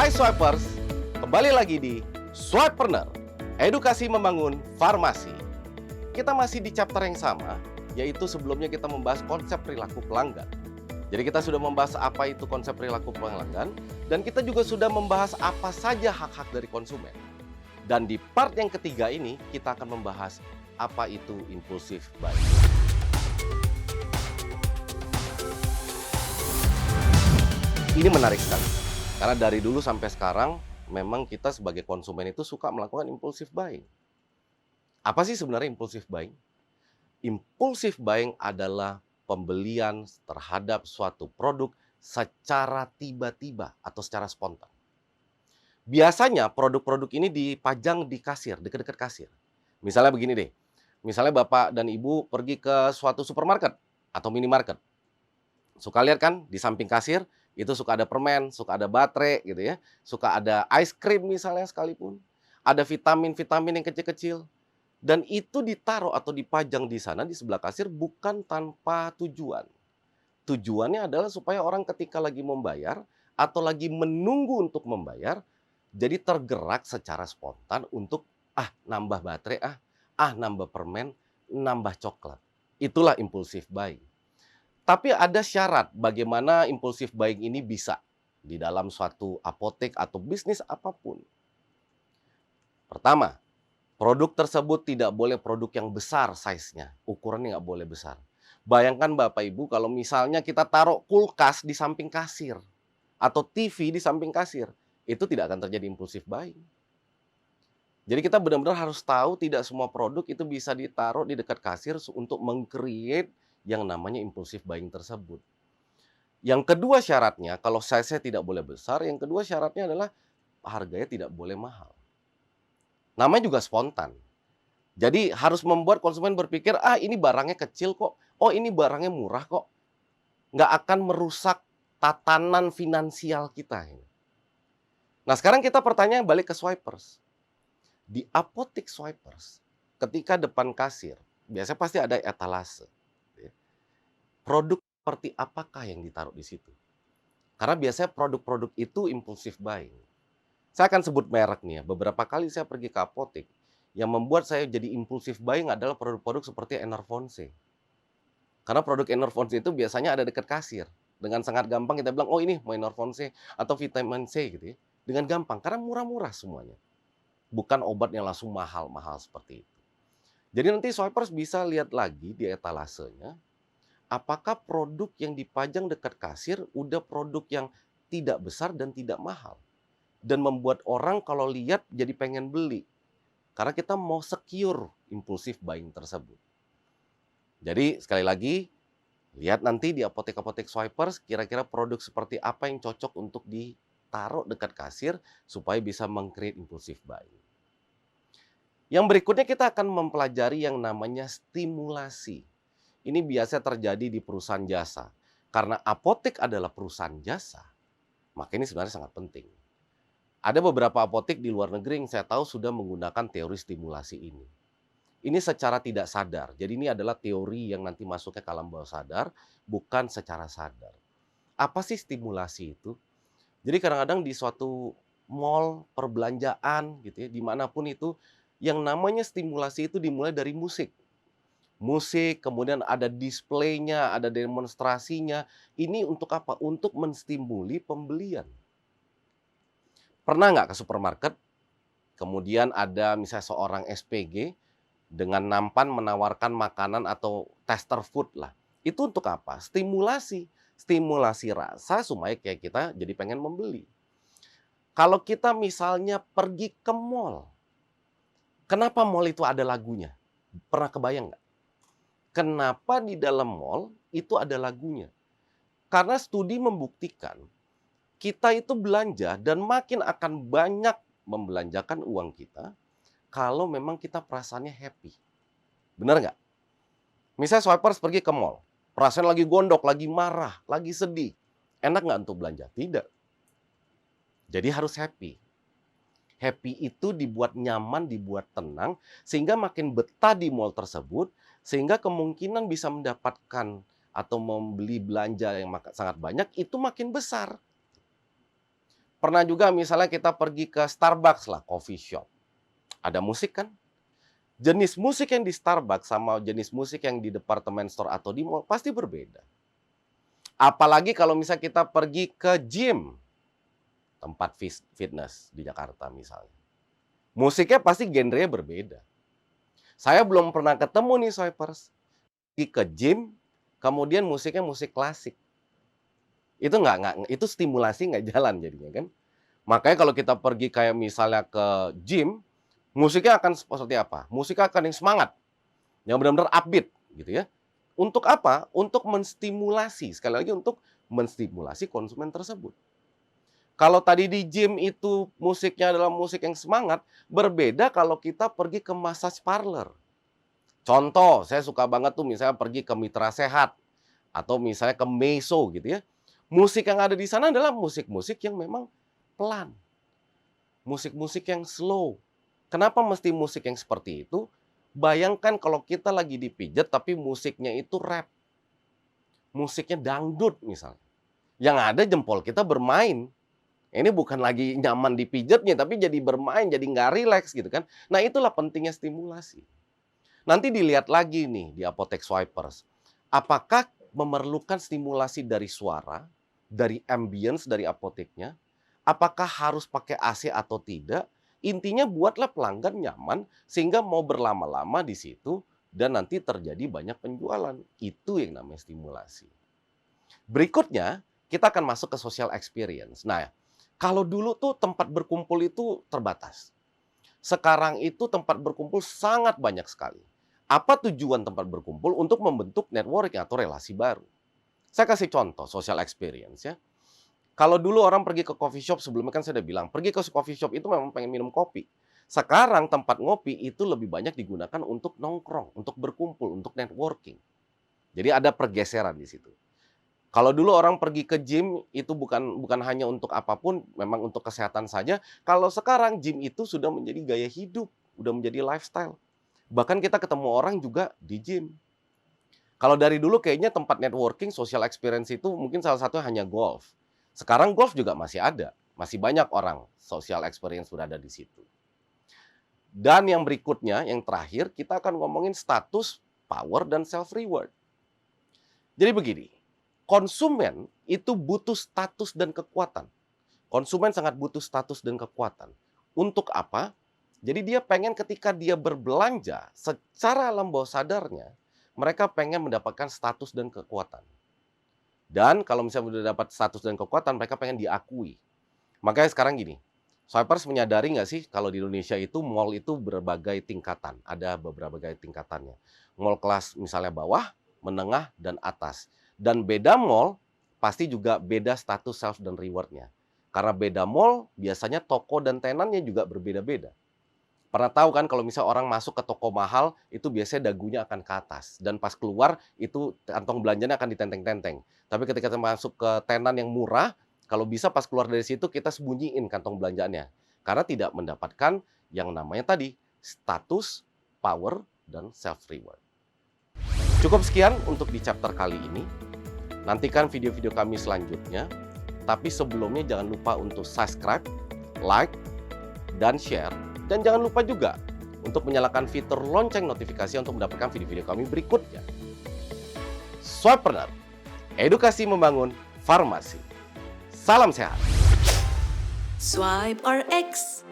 Hai Swipers, kembali lagi di Swipreneur, edukasi membangun farmasi. Kita masih di chapter yang sama, yaitu sebelumnya kita membahas konsep perilaku pelanggan. Jadi kita sudah membahas apa itu konsep perilaku pelanggan, dan kita juga sudah membahas apa saja hak-hak dari konsumen. Dan di part yang ketiga ini, kita akan membahas apa itu impulsive buying. Ini menarik sekali, karena dari dulu sampai sekarang, memang kita sebagai konsumen itu suka melakukan impulsive buying. Apa sih sebenarnya impulsive buying? Impulsive buying adalah pembelian terhadap suatu produk secara tiba-tiba atau secara spontan. Biasanya produk-produk ini dipajang di kasir, dekat-dekat kasir. Misalnya begini deh, misalnya Bapak dan Ibu pergi ke suatu supermarket atau minimarket. Suka lihat kan di samping kasir, itu suka ada permen, suka ada baterai gitu ya, suka ada ice cream misalnya sekalipun, ada vitamin-vitamin yang kecil-kecil. Dan itu ditaruh atau dipajang di sana di sebelah kasir bukan tanpa tujuan. Tujuannya adalah supaya orang ketika lagi membayar atau lagi menunggu untuk membayar, jadi tergerak secara spontan untuk nambah baterai, nambah permen, nambah coklat. Itulah impulsive buying. Tapi ada syarat bagaimana impulsive buying ini bisa di dalam suatu apotek atau bisnis apapun. Pertama, produk tersebut tidak boleh produk yang besar size-nya, ukurannya nggak boleh besar. Bayangkan Bapak Ibu kalau misalnya kita taruh kulkas di samping kasir atau TV di samping kasir, itu tidak akan terjadi impulsive buying. Jadi kita benar-benar harus tahu tidak semua produk itu bisa ditaruh di dekat kasir untuk meng-create yang namanya impulsive buying tersebut. Yang kedua syaratnya, kalau size-nya tidak boleh besar, yang kedua syaratnya adalah harganya tidak boleh mahal. Namanya juga spontan. Jadi harus membuat konsumen berpikir, ini barangnya kecil kok, oh ini barangnya murah kok. Nggak akan merusak tatanan finansial kita. Nah sekarang kita pertanyaan balik ke Swipers. Di apotek Swipers, ketika depan kasir, biasanya pasti ada etalase. Produk seperti apakah yang ditaruh di situ? Karena biasanya produk-produk itu impulsive buying. Saya akan sebut merek nih ya, beberapa kali saya pergi ke apotek, yang membuat saya jadi impulsive buying adalah produk-produk seperti Enervonse. Karena produk Enervonse itu biasanya ada dekat kasir. Dengan sangat gampang kita bilang, oh ini mau Enervonse atau vitamin C gitu ya. Dengan gampang, karena murah-murah semuanya. Bukan obat yang langsung mahal-mahal seperti itu. Jadi nanti Swipers bisa lihat lagi di etalasenya, apakah produk yang dipajang dekat kasir udah produk yang tidak besar dan tidak mahal. Dan membuat orang kalau lihat jadi pengen beli. Karena kita mau secure impulsive buying tersebut. Jadi sekali lagi, lihat nanti di apotek-apotek Swipers kira-kira produk seperti apa yang cocok untuk ditaruh dekat kasir supaya bisa meng-create impulsive buying. Yang berikutnya kita akan mempelajari yang namanya stimulasi. Ini biasa terjadi di perusahaan jasa. Karena apotek adalah perusahaan jasa, maka ini sebenarnya sangat penting. Ada beberapa apotek di luar negeri yang saya tahu sudah menggunakan teori stimulasi ini. Ini secara tidak sadar. Jadi ini adalah teori yang nanti masuknya ke alam bawah sadar, bukan secara sadar. Apa sih stimulasi itu? Jadi kadang-kadang di suatu mall, perbelanjaan gitu ya, dimanapun itu, yang namanya stimulasi itu dimulai dari musik. Musik, kemudian ada displaynya, ada demonstrasinya. Ini untuk apa? Untuk menstimuli pembelian. Pernah nggak ke supermarket, kemudian ada misalnya seorang SPG dengan nampan menawarkan makanan atau tester food lah. Itu untuk apa? Stimulasi. Stimulasi rasa supaya kayak kita jadi pengen membeli. Kalau kita misalnya pergi ke mall, kenapa mall itu ada lagunya? Pernah kebayang nggak? Kenapa di dalam mall itu ada lagunya? Karena studi membuktikan kita itu belanja dan makin akan banyak membelanjakan uang kita kalau memang kita perasaannya happy. Benar nggak? Misalnya Swipers pergi ke mall, perasaan lagi gondok, lagi marah, lagi sedih. Enak nggak untuk belanja? Tidak. Jadi harus happy. Happy itu dibuat nyaman, dibuat tenang, sehingga makin betah di mall tersebut, sehingga kemungkinan bisa mendapatkan atau membeli belanja yang sangat banyak, itu makin besar. Pernah juga misalnya kita pergi ke Starbucks lah, coffee shop. Ada musik kan? Jenis musik yang di Starbucks sama jenis musik yang di departemen store atau di mall pasti berbeda. Apalagi kalau misalnya kita pergi ke gym, tempat fitness di Jakarta misalnya. Musiknya pasti genrenya berbeda. Saya belum pernah ketemu nih swipers pergi ke gym, kemudian musiknya musik klasik. Itu itu stimulasi nggak jalan jadinya kan. Makanya kalau kita pergi kayak misalnya ke gym, musiknya akan seperti apa? Musiknya akan yang semangat, yang benar-benar upbeat gitu ya. Untuk apa? Untuk menstimulasi, sekali lagi untuk menstimulasi konsumen tersebut. Kalau tadi di gym itu musiknya adalah musik yang semangat, berbeda kalau kita pergi ke massage parlor. Contoh, saya suka banget tuh misalnya pergi ke Mitra Sehat atau misalnya ke Meso gitu ya. Musik yang ada di sana adalah musik-musik yang memang pelan. Musik-musik yang slow. Kenapa mesti musik yang seperti itu? Bayangkan kalau kita lagi dipijat tapi musiknya itu rap. Musiknya dangdut misalnya. Yang ada jempol kita bermain. Ini bukan lagi nyaman dipijatnya, tapi jadi bermain, jadi nggak rileks gitu kan. Nah itulah pentingnya stimulasi. Nanti dilihat lagi nih di Apotek Swipers. Apakah memerlukan stimulasi dari suara, dari ambience dari apoteknya? Apakah harus pakai AC atau tidak? Intinya buatlah pelanggan nyaman sehingga mau berlama-lama di situ dan nanti terjadi banyak penjualan. Itu yang namanya stimulasi. Berikutnya, kita akan masuk ke social experience. Nah, kalau dulu tuh tempat berkumpul itu terbatas. Sekarang itu tempat berkumpul sangat banyak sekali. Apa tujuan tempat berkumpul? Untuk membentuk networking atau relasi baru. Saya kasih contoh social experience ya. Kalau dulu orang pergi ke coffee shop, sebelumnya kan saya udah bilang, pergi ke coffee shop itu memang pengen minum kopi. Sekarang tempat ngopi itu lebih banyak digunakan untuk nongkrong, untuk berkumpul, untuk networking. Jadi ada pergeseran di situ. Kalau dulu orang pergi ke gym itu bukan hanya untuk apapun, memang untuk kesehatan saja. Kalau sekarang gym itu sudah menjadi gaya hidup, sudah menjadi lifestyle. Bahkan kita ketemu orang juga di gym. Kalau dari dulu kayaknya tempat networking, social experience itu mungkin salah satunya hanya golf. Sekarang golf juga masih ada, masih banyak orang social experience berada di situ. Dan yang berikutnya, yang terakhir, kita akan ngomongin status, power, dan self reward. Jadi begini. Konsumen itu butuh status dan kekuatan. Konsumen sangat butuh status dan kekuatan. Untuk apa? Jadi dia pengen ketika dia berbelanja, secara alam bawah sadarnya, mereka pengen mendapatkan status dan kekuatan. Dan kalau misalnya sudah dapat status dan kekuatan, mereka pengen diakui. Makanya sekarang gini, Swipers menyadari nggak sih kalau di Indonesia itu mall itu berbagai tingkatan. Ada beberapa tingkatannya. Mall kelas misalnya bawah, menengah, dan atas. Dan beda mall, pasti juga beda status self dan reward-nya. Karena beda mall, biasanya toko dan tenannya juga berbeda-beda. Pernah tahu kan kalau misalnya orang masuk ke toko mahal, itu biasanya dagunya akan ke atas. Dan pas keluar, itu kantong belanjanya akan ditenteng-tenteng. Tapi ketika kita masuk ke tenan yang murah, kalau bisa pas keluar dari situ, kita sembunyiin kantong belanjaannya. Karena tidak mendapatkan yang namanya tadi, status, power, dan self-reward. Cukup sekian untuk di chapter kali ini. Nantikan video-video kami selanjutnya. Tapi sebelumnya jangan lupa untuk subscribe, like, dan share. Dan jangan lupa juga untuk menyalakan fitur lonceng notifikasi untuk mendapatkan video-video kami berikutnya. Swipreneur, edukasi membangun farmasi. Salam sehat. Swipe RX.